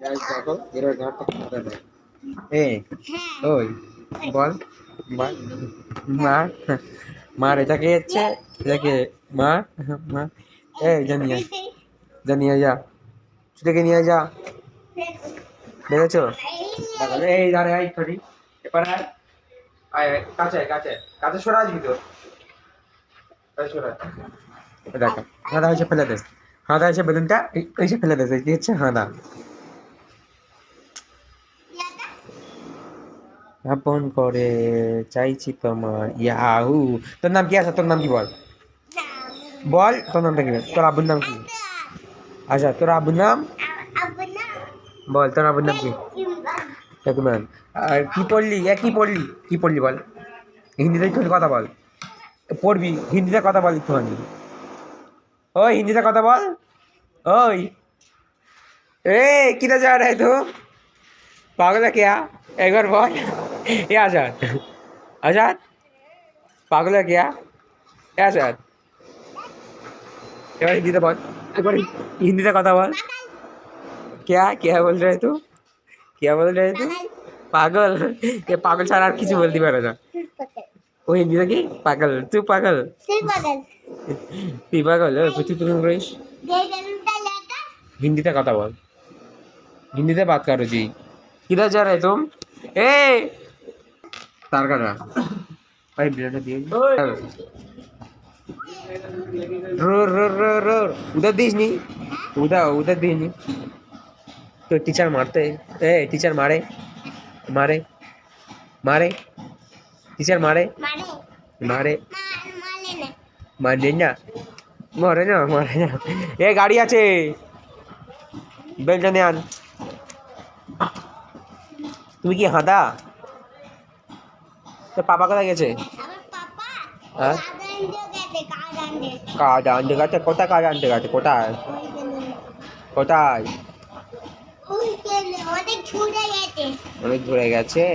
Guys দেখো এর ঘরটা খাবে না। এই ওই বল বল মার মার এটাকে হচ্ছে এটাকে মার মার এই জানিয়া জানিয়া যা সেটাকে নিয়ে যা দেখেছো দেখো এই দাঁড়ে আই ছড়ি এবার আয় আয় কাছে কাছে কাছে সরা আসবি তো কাছে সরা দেখো হাঁদা হয়েছে ফেলে দে হাঁদা হয়েছে বেলুনটা এসে ফেলে দে কি হচ্ছে হাঁদা আপন করে চাইছি তোমার ইয়াহু তোর নাম কি আছে তোর নাম কি বল বল তোর নামটা কি তোর আব্বুর নাম কি আচ্ছা তোর আব্বুর নাম বল তোর আব্বুর নাম কি ইমরান আর কি পড়লি কি পড়লি বল হিন্দিতে একটু কথা বল পড়বি হিন্দিতে কথা বল একটুখানি ওই হিন্দিতে কথা বল ওই ए किधर जा रहे तुम पागल है क्या एक बार बोल ये आजाद आजाद पागल है क्या ये आजाद एक बार हिंदी बोल एक बार हिंदी से कथा बोल क्या क्या बोल रहे तू क्या बोल रहे तू पागल ये पागल ছাড়া আর কিছু বলতে পারে না ও হিন্দিতে কি পাগল তুই পাগল তুই পাগল তুই তুমি করিস হিন্দিতে কথা বল हिंदी से बात करो जी किधर जा रहे तुम ए तार का भाई ब्लेड दिए रो रो रो रो उधर दीज नहीं उधर दीज नहीं तो टीचर मारते ए टीचर मारे मारे मारे टीचर मारे मारे मारे ना मारे ना ए गाड़ी आछे बेलटा आन তুমি কি হাঁদা তো পাপা কোথায় গেছে হ্যাঁ কাজ আনতে গেছে কোথায় কাজ আনতে গেছে কোথায় কোথায় অনেক ঘুরে গেছে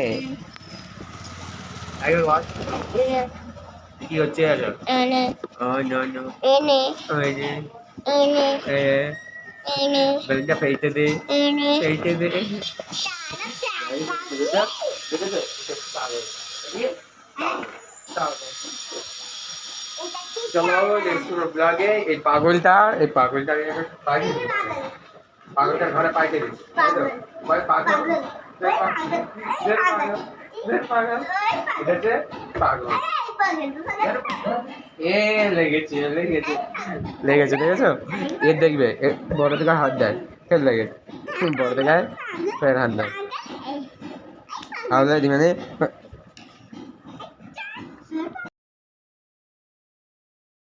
কি হচ্ছে বেলটা ফেলতে দে দে চলো নেক্সট ব্লগে এই পাগলটার ঘরে পাইতে দিই পাগল এ লেগেছে দেখেছো এর দেখবে বড় থেকে হাত দেয় ফের লেগেছে বড় থেকে ফের হাত দেয় তাহলে মানে